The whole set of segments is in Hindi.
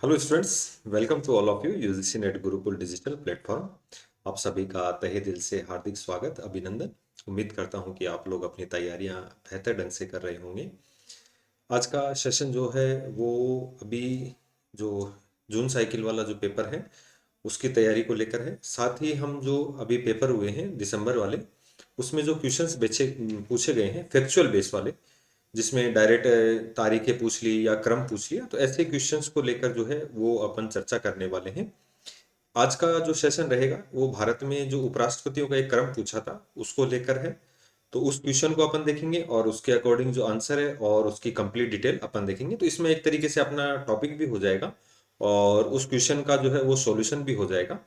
Hello students, welcome to all of you UGC NET Gurukul digital platform. आप सभी का तहे दिल से हार्दिक स्वागत, अभिनंदन। उम्मीद करता हूं कि आप लोग अपनी तैयारियां बेहतर ढंग से कर रहे होंगे। आज का सेशन जो है वो अभी जो जून साइकिल वाला जो पेपर है उसकी तैयारी को लेकर है। साथ ही हम जो अभी पेपर हुए हैं दिसंबर वाले, उसमें जो क्वेश्चंस बेचे पूछे गए हैं फैक्चुअल बेस वाले, जिसमें डायरेक्ट तारीखें पूछ ली या क्रम पूछ लिया, तो ऐसे क्वेश्चंस को लेकर जो है वो अपन चर्चा करने वाले हैं। आज का जो सेशन रहेगा वो भारत में जो उपराष्ट्रपतियों का एक क्रम पूछा था उसको लेकर है। तो उस क्वेश्चन को अपन देखेंगे और उसके अकॉर्डिंग जो आंसर है और उसकी कंप्लीट डिटेल अपन देखेंगे। तो इसमें एक तरीके से अपना टॉपिक भी हो जाएगा और उस क्वेश्चन का जो है वो सॉल्यूशन भी हो जाएगा।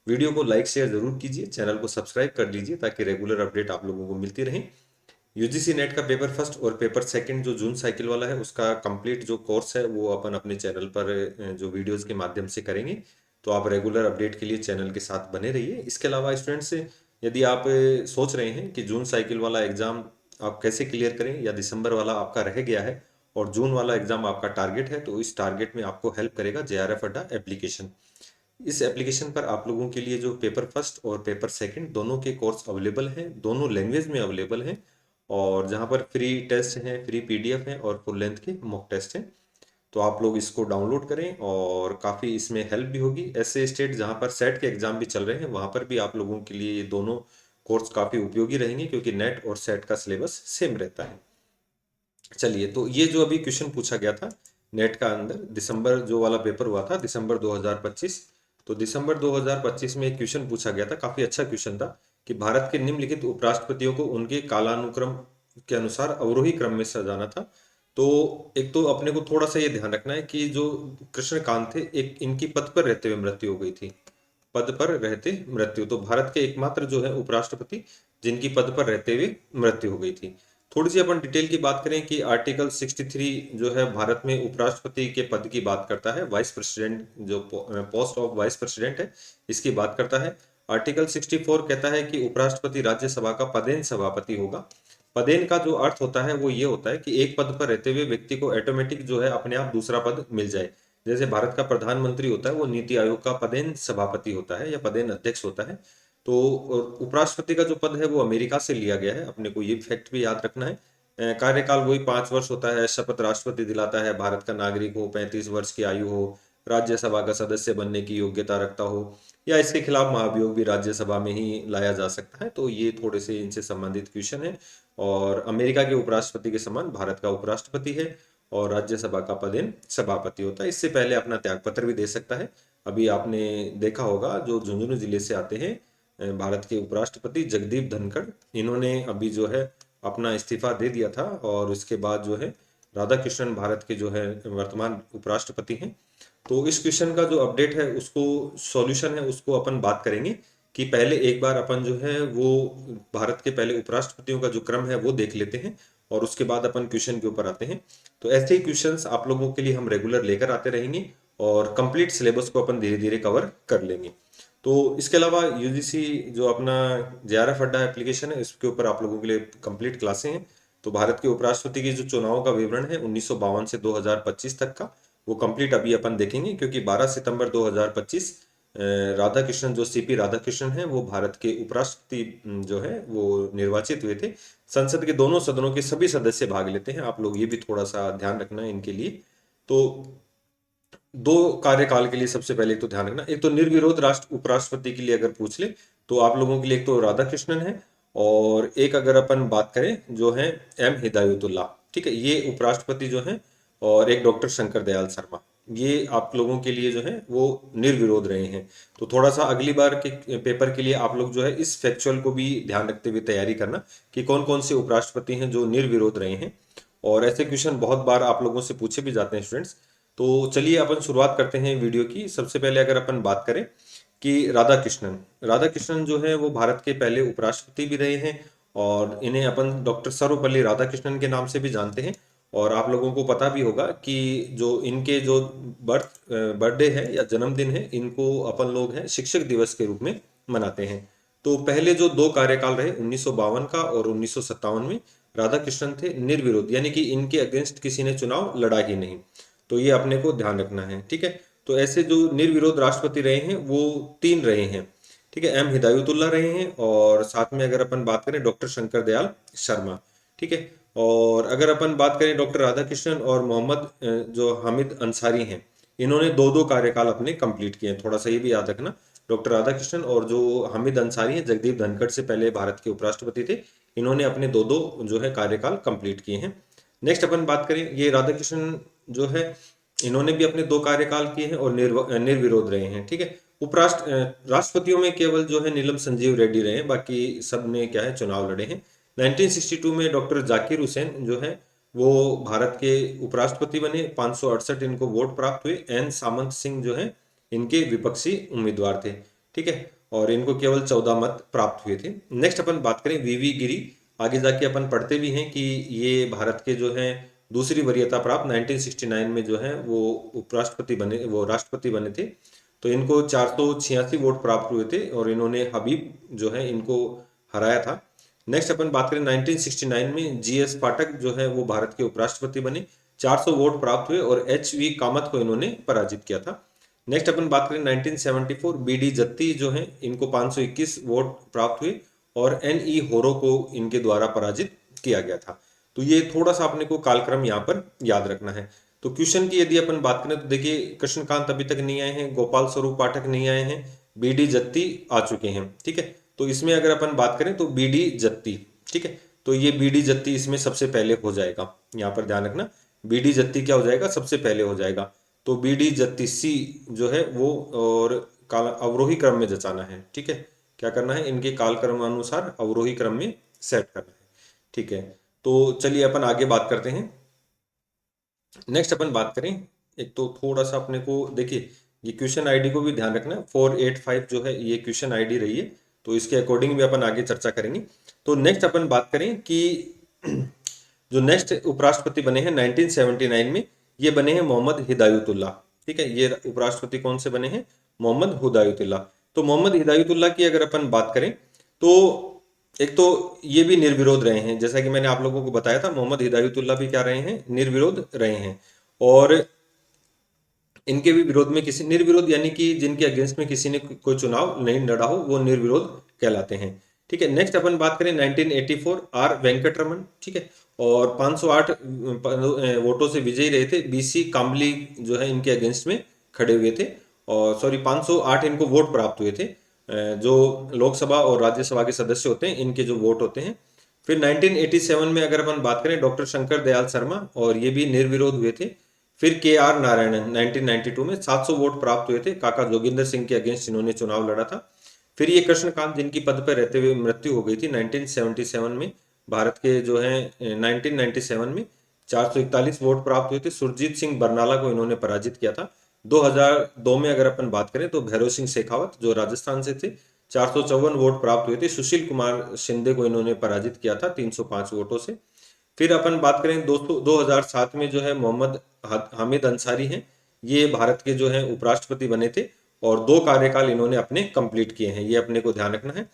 वीडियो को लाइक शेयर जरूर कीजिए, चैनल को सब्सक्राइब कर लीजिए ताकि रेगुलर अपडेट आप लोगों को मिलती रहे। यूजीसी नेट का पेपर फर्स्ट और पेपर सेकंड जो जून साइकिल वाला है उसका कंप्लीट जो कोर्स है वो अपन अपने चैनल पर जो वीडियोस के माध्यम से करेंगे। तो आप रेगुलर अपडेट के लिए चैनल के साथ बने रहिए। इसके अलावा स्टूडेंट्स, यदि आप सोच रहे हैं कि जून साइकिल वाला एग्जाम आप कैसे क्लियर करें या दिसंबर वाला आपका रह गया है और जून वाला एग्जाम आपका टारगेट है, तो इस टारगेट में आपको हेल्प करेगा जेआरएफ अड्डा एप्लीकेशन। इस एप्लीकेशन पर आप लोगों के लिए जो पेपर फर्स्ट और पेपर सेकंड दोनों के कोर्स अवेलेबल हैं, दोनों लैंग्वेज में अवेलेबल हैं। और जहां पर फ्री टेस्ट हैं, फ्री पीडीएफ हैं और फुल लेंथ के मॉक टेस्ट हैं। तो आप लोग इसको डाउनलोड करें और काफ़ी इसमें हेल्प भी होगी। ऐसे स्टेट जहां पर सेट के एग्जाम भी चल रहे हैं वहां पर भी आप लोगों के लिए ये दोनों कोर्स काफ़ी उपयोगी रहेंगे, क्योंकि नेट और सेट का सिलेबस सेम रहता है। चलिए, तो ये जो अभी क्वेश्चन पूछा गया था नेट का अंदर, दिसंबर जो वाला पेपर हुआ था दिसंबर 2025, तो दिसंबर 2025 में एक क्वेश्चन पूछा गया था, काफी अच्छा क्वेश्चन था कि भारत के निम्नलिखित उपराष्ट्रपतियों को उनके कालानुक्रम के अनुसार अवरोही क्रम में सजाना था। तो एक तो अपने को थोड़ा सा ये ध्यान रखना है कि जो कृष्णकांत थे, एक इनकी पद पर रहते हुए मृत्यु हो गई थी। पद पर रहते मृत्यु, तो भारत के एकमात्र जो है उपराष्ट्रपति जिनकी पद पर रहते हुए मृत्यु हो गई थी। थोड़ी सी अपन डिटेल की बात करें कि आर्टिकल 63 जो है भारत में उपराष्ट्रपति के पद की बात करता है, वाइस प्रेसिडेंट जो पोस्ट ऑफ वाइस प्रेसिडेंट है इसकी बात करता है। आर्टिकल 64 कहता है कि उपराष्ट्रपति राज्यसभा का पदेन सभापति होगा। पदेन का जो अर्थ होता है वो ये होता है कि एक पद पर रहते हुए व्यक्ति को ऑटोमेटिक जो है अपने आप दूसरा पद मिल जाए। जैसे भारत का प्रधानमंत्री होता है वो नीति आयोग का पदेन सभापति होता है या पदेन अध्यक्ष होता है। तो उपराष्ट्रपति का जो पद है वो अमेरिका से लिया गया है, अपने को ये फैक्ट भी याद रखना है। कार्यकाल वही 5 वर्ष होता है। शपथ राष्ट्रपति दिलाता है, भारत का नागरिक हो, 35 वर्ष की आयु हो, राज्यसभा का सदस्य बनने की योग्यता रखता हो, या इसके खिलाफ महाभियोग भी राज्यसभा में ही लाया जा सकता है। तो ये थोड़े से इनसे संबंधित क्वेश्चन है। और अमेरिका के उपराष्ट्रपति के समान भारत का उपराष्ट्रपति है और राज्यसभा का पदेन सभापति होता है। इससे पहले अपना त्यागपत्र भी दे सकता है। अभी आपने देखा होगा जो झुंझुनू जिले से आते हैं भारत के उपराष्ट्रपति जगदीप धनखड़, इन्होंने अभी जो है अपना इस्तीफा दे दिया था और उसके बाद जो है राधा कृष्णन भारत के जो है वर्तमान उपराष्ट्रपति हैं। तो इस क्वेश्चन का जो अपडेट है उसको सॉल्यूशन है उसको अपन बात करेंगे कि पहले एक बार अपन जो है वो भारत के पहले उपराष्ट्रपतियों का जो क्रम है वो देख लेते हैं और उसके बाद अपन क्वेश्चन के ऊपर आते हैं। तो ऐसे ही क्वेश्चंस आप लोगों के लिए हम रेगुलर लेकर आते रहेंगे और कंप्लीट सिलेबस को अपन धीरे धीरे कवर कर लेंगे। तो इसके अलावा यूजीसी जो अपना जेआरएफ अड्डा एप्लीकेशन है इसके ऊपर आप लोगों के लिए कंप्लीट क्लासें हैं। तो भारत के उपराष्ट्रपति की जो चुनाव का विवरण है 1952 से 2025 तक का, वो कंप्लीट अभी अपन देखेंगे, क्योंकि 12 सितंबर 2025 राधा कृष्णन जो सीपी राधा कृष्णन है वो भारत के उपराष्ट्रपति जो है वो निर्वाचित हुए थे। संसद के दोनों सदनों के सभी सदस्य भाग लेते हैं, आप लोग ये भी थोड़ा सा ध्यान रखना है इनके लिए। तो दो कार्यकाल के लिए सबसे पहले तो ध्यान रखना, एक तो निर्विरोध राष्ट्र उपराष्ट्रपति के लिए अगर पूछ ले तो आप लोगों के लिए एक तो राधा कृष्णन है और एक अगर अपन बात करें जो है एम हिदायतुल्लाह। ठीक है, ये उपराष्ट्रपति जो है, और एक डॉक्टर शंकर दयाल शर्मा, ये आप लोगों के लिए जो है वो निर्विरोध रहे हैं। तो थोड़ा सा अगली बार के पेपर के लिए आप लोग जो है इस फैक्चुअल को भी ध्यान रखते हुए तैयारी करना कि कौन कौन से उपराष्ट्रपति हैं जो निर्विरोध रहे हैं। और ऐसे क्वेश्चन बहुत बार आप लोगों से पूछे भी जाते हैं स्टूडेंट्स। तो चलिए अपन शुरुआत करते हैं वीडियो की। सबसे पहले अगर अपन बात करें कि राधा कृष्णन जो है वो भारत के पहले उपराष्ट्रपति भी रहे हैं और इन्हें अपन डॉक्टर सर्वपल्ली राधाकृष्णन के नाम से भी जानते हैं। और आप लोगों को पता भी होगा कि जो इनके जो बर्थडे है या जन्मदिन है इनको अपन लोग हैं शिक्षक दिवस के रूप में मनाते हैं। तो पहले जो दो कार्यकाल रहे 1952 का और 1957 में, राधा कृष्णन थे निर्विरोध, यानी कि इनके अगेंस्ट किसी ने चुनाव लड़ा ही नहीं। तो ये अपने को ध्यान रखना है, ठीक है। तो ऐसे जो निर्विरोध राष्ट्रपति रहे हैं वो 3 रहे हैं, ठीक है। एम हिदायतुल्ला रहे हैं, और साथ में अगर अपन बात करें डॉक्टर शंकर दयाल शर्मा, ठीक है। और अगर अपन बात करें डॉक्टर राधाकृष्णन और मोहम्मद जो हामिद अंसारी हैं, इन्होंने 2-2 कार्यकाल अपने कंप्लीट किए हैं। थोड़ा सा ये भी याद रखना, डॉक्टर राधाकृष्णन और जो हामिद अंसारी हैं, जगदीप धनखड़ से पहले भारत के उपराष्ट्रपति थे, इन्होंने अपने 2-2 जो है कार्यकाल कंप्लीट किए हैं। नेक्स्ट अपन बात करें, ये राधाकृष्णन जो है इन्होंने भी अपने 2 कार्यकाल किए हैं और निर्विरोध रहे हैं, ठीक है। राष्ट्रपतियों में केवल जो है नीलम संजीव रेड्डी रहे हैं, बाकी सब ने क्या है चुनाव लड़े हैं। 1962 में डॉक्टर जाकिर हुसैन जो है वो भारत के उपराष्ट्रपति बने, 568 इनको वोट प्राप्त हुए। एन सामंत सिंह जो है इनके विपक्षी उम्मीदवार थे, ठीक है, और इनको केवल 14 मत प्राप्त हुए थे। नेक्स्ट अपन बात करें वीवी गिरी, आगे जाके अपन पढ़ते भी हैं कि ये भारत के जो है दूसरी वरीयता प्राप्त 1969 में जो है वो उपराष्ट्रपति बने, वो राष्ट्रपति बने थे। तो इनको 486 वोट प्राप्त हुए थे और इन्होंने हबीब जो है इनको हराया था। नेक्स्ट अपन बात करें 1969 में जीएस पाठक जो है वो भारत के उपराष्ट्रपति बने, 400 वोट प्राप्त हुए और एच वी कामत को इन्होंने पराजित किया था। नेक्स्ट अपन बात करें 1974, बीडी जत्ती जो है इनको 521 वोट प्राप्त हुए और एन ई होरो को इनके द्वारा पराजित किया गया था। तो ये थोड़ा सा अपने को कालक्रम यहाँ पर याद रखना है। तो क्वेश्चन की यदि अपन बात करें तो देखिए कृष्णकांत अभी तक नहीं आए हैं, गोपाल स्वरूप पाठक नहीं आए हैं, बीडी जत्ती आ चुके हैं, ठीक है। तो इसमें अगर अपन बात करें तो बीडी जत्ती, ठीक है, तो ये बीडी जत्ती इसमें सबसे पहले हो जाएगा, यहाँ पर ध्यान रखना, बीडी जत्ती क्या हो जाएगा, सबसे पहले हो जाएगा। तो बीडी जत्ती सी जो है वो, और काल अवरोही क्रम में जचाना है, ठीक है, क्या करना है, इनके कालक्रम अनुसार अवरोही क्रम में सेट करना है, ठीक है। तो चलिए अपन आगे बात करते हैं। नेक्स्ट अपन बात करें, एक तो थोड़ा सा अपने को देखिए ये क्वेश्चन आईडी को भी ध्यान रखना है, 485 जो है ये क्वेश्चन आईडी रही है, तो इसके अकॉर्डिंग भी अपन आगे चर्चा करेंगे। तो नेक्स्ट अपन बात करें कि जो नेक्स्ट उपराष्ट्रपति बने हैं 1979 में, ये बने हैं मोहम्मद हिदायतुल्ला, ठीक है। ये उपराष्ट्रपति कौन से बने हैं, मोहम्मद हिदायतुल्ला। तो मोहम्मद हिदायतुल्ला की अगर अपन बात करें तो एक तो ये भी निर्विरोध रहे हैं, जैसा कि मैंने आप लोगों को बताया था, मोहम्मद हिदायतुल्ला भी क्या रहे हैं, निर्विरोध रहे हैं। और इनके भी विरोध में किसी निर्विरोध, यानी कि जिनके अगेंस्ट में किसी ने कोई चुनाव नहीं लड़ा हो, वो निर्विरोध कहलाते हैं, ठीक है। नेक्स्ट अपन बात करें 1984, आर वेंकटरमन, ठीक है, और 508 वोटों से विजयी रहे थे। बीसी काम्बली जो है इनके अगेंस्ट में खड़े हुए थे, और सॉरी 508 इनको वोट प्राप्त हुए थे। जो लोकसभा और राज्यसभा के सदस्य होते हैं इनके जो वोट होते हैं। फिर 1987 में अगर अपन बात करें डॉक्टर शंकर दयाल शर्मा, और ये भी निर्विरोध हुए थे। फिर के आर नारायणन 1992 में 700 वोट प्राप्त हुए थे, काका जोगिंदर सिंह के अगेंस्ट इन्होंने चुनाव लड़ा था। फिर ये कृष्णकांत जिनकी पद पर रहते हुए मृत्यु हो गई थी 1977 में, भारत के जो है 1997 में 441 वोट प्राप्त हुए थे, सुरजीत सिंह बरनाला को इन्होंने पराजित किया था। 2002 में अगर अपन बात करें तो भैरव सिंह शेखावत जो राजस्थान से थे, 454 वोट प्राप्त हुए थे, सुशील कुमार शिंदे को इन्होंने पराजित किया था 305 वोटों से। फिर अपन बात करें दोस्तों 2007 में जो है मोहम्मद हामिद अंसारी हैं, ये भारत के जो है उपराष्ट्रपति बने थे और 2 कार्यकाल इन्होंने अपने कंप्लीट किए हैं। ये अपने को ध्यान रखना है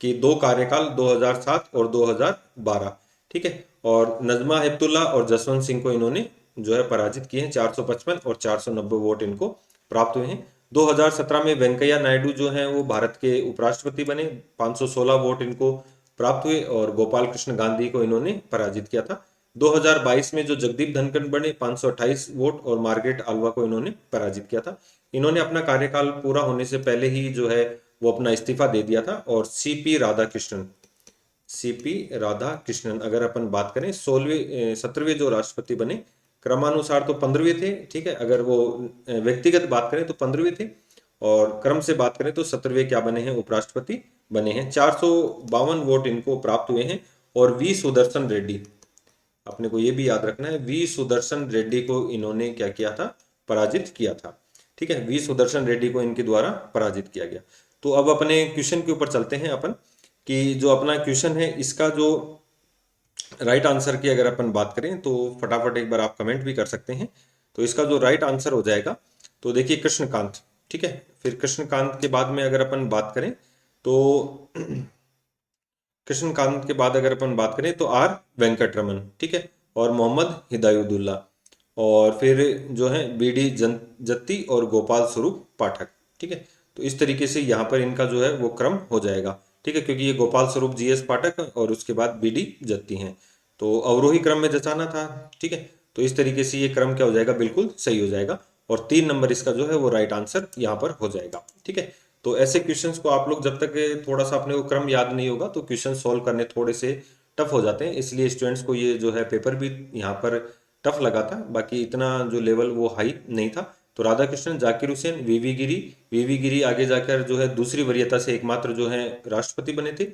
कि 2 कार्यकाल 2007 और 2012, ठीक है। और नजमा हेपतुल्ला और जसवंत सिंह को इन्होंने जो है पराजित किए हैं, 455 और 490 वोट इनको प्राप्त हुए हैं। 2017 में वेंकैया नायडू जो हैं वो भारत के उपराष्ट्रपति बने, 516 वोट इनको प्राप्त हुए और गोपाल कृष्ण गांधी को इन्होंने पराजित किया था। 2022 में जो जगदीप धनखड़ बने, 528 वोट और मार्गरेट आल्वा को इन्होंने पराजित किया था। इन्होंने अपना कार्यकाल पूरा होने से पहले ही जो है वो अपना इस्तीफा दे दिया था। और सीपी राधाकृष्णन अगर अपन बात करें 17वें जो राष्ट्रपति बने, क्रमानुसार तो 15वें थे, ठीक है। अगर वो व्यक्तिगत बात करें तो 15वें थे, और क्रम से बात करें तो 17वें क्या बने हैं, उपराष्ट्रपति बने हैं। 452 वोट इनको प्राप्त हुए हैं। और वी सुदर्शन रेड्डी, अपने को ये भी याद रखना है, वी सुदर्शन रेड्डी को इन्होंने क्या किया था, पराजित किया था, ठीक है। वी सुदर्शन रेड्डी को इनके द्वारा पराजित किया गया। तो अब अपने क्वेश्चन के ऊपर चलते हैं अपन, कि जो अपना क्वेश्चन है इसका जो राइट आंसर की अगर अपन बात करें तो फटाफट एक बार आप कमेंट भी कर सकते हैं। तो इसका जो राइट आंसर हो जाएगा, तो देखिए कृष्णकांत, ठीक है। फिर कृष्णकांत के बाद में अगर अपन बात करें तो कृष्णकांत के बाद अगर अपन बात करें तो आर वेंकटरमन, ठीक है, और मोहम्मद हिदायुद्दौला। और फिर जो है बीडी जत्ती और गोपाल स्वरूप पाठक। ठीक है, तो इस तरीके से यहाँ पर इनका जो है वो क्रम हो जाएगा। ठीक है, क्योंकि ये गोपाल स्वरूप जीएस पाठक और उसके बाद बीडी जत्ती हैं, तो अवरोही क्रम में जचाना था। ठीक है, तो इस तरीके से ये क्रम क्या हो जाएगा, बिल्कुल सही हो जाएगा, और 3 नंबर इसका जो है वो राइट आंसर यहाँ पर हो जाएगा। ठीक है, तो ऐसे क्वेश्चंस को आप लोग जब तक थोड़ा सा अपने को क्रम याद नहीं होगा तो क्वेश्चन सॉल्व करने थोड़े से टफ हो जाते हैं, इसलिए स्टूडेंट्स को ये जो है पेपर भी यहाँ पर टफ लगा था, बाकी इतना जो लेवल वो हाई नहीं था। तो राधा कृष्णन, जाकिर हुसैन, वीवी गिरी आगे जाकर जो है दूसरी वरीयता से एकमात्र जो है राष्ट्रपति बने थे।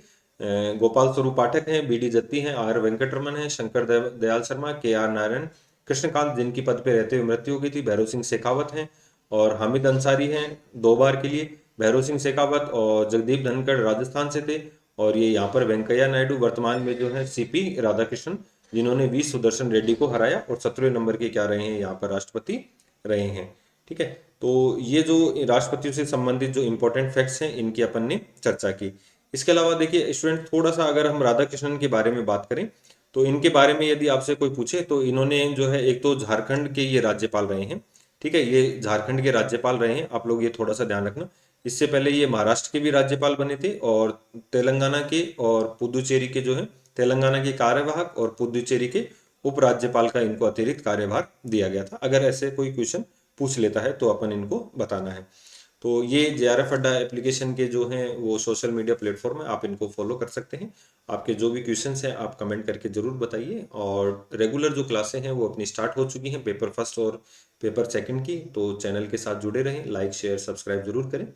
गोपाल स्वरूप पाठक हैं, बीडी जत्ती हैं, आर वेंकटरमन हैं, शंकर दयाल शर्मा, के आर नारायण, कृष्णकांत जिनकी पद पे रहते हुए मृत्यु हो गई थी, भैरव सिंह शेखावत हैं, और हामिद अंसारी हैं 2 बार के लिए, भैरव सिंह शेखावत, और जगदीप धनखड़ राजस्थान से थे, और ये यहाँ पर वेंकैया नायडू वर्तमान में जो है सीपी राधाकृष्णन, जिन्होंने वी सुदर्शन रेड्डी को हराया और 17वें नंबर के क्या रहे हैं यहाँ पर राष्ट्रपति रहे हैं। ठीक है, तो ये जो राष्ट्रपतियों से संबंधित जो इंपॉर्टेंट फैक्ट्स हैं इनकी अपन ने चर्चा की। इसके अलावा देखिए स्टूडेंट, थोड़ा सा अगर हम राधा कृष्णन के बारे में बात करें तो इनके बारे में यदि आपसे कोई पूछे तो इन्होंने जो है एक तो झारखंड के ये राज्यपाल रहे हैं। ठीक है, ये झारखंड के राज्यपाल रहे हैं, आप लोग ये थोड़ा सा ध्यान रखना। इससे पहले ये महाराष्ट्र के भी राज्यपाल बने थे, और तेलंगाना के और पुदुचेरी के जो है, तेलंगाना के कार्यवाहक और पुदुचेरी के उपराज्यपाल का इनको अतिरिक्त कार्यभार दिया गया था। अगर ऐसे कोई क्वेश्चन पूछ लेता है तो अपन इनको बताना है। तो ये जेआरएफ अड्डा एप्लीकेशन के जो हैं वो सोशल मीडिया प्लेटफॉर्म है, आप इनको फॉलो कर सकते हैं। आपके जो भी क्वेश्चंस हैं आप कमेंट करके ज़रूर बताइए, और रेगुलर जो क्लासें हैं वो अपनी स्टार्ट हो चुकी हैं, पेपर फर्स्ट और पेपर सेकंड की, तो चैनल के साथ जुड़े रहें, लाइक शेयर सब्सक्राइब जरूर करें,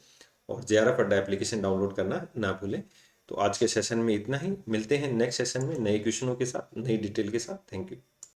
और जेआरएफ अड्डा एप्लीकेशन डाउनलोड करना ना भूलें। तो आज के सेशन में इतना ही, मिलते हैं नेक्स्ट सेशन में नए क्वेश्चनों के साथ, नई डिटेल के साथ। Thank you.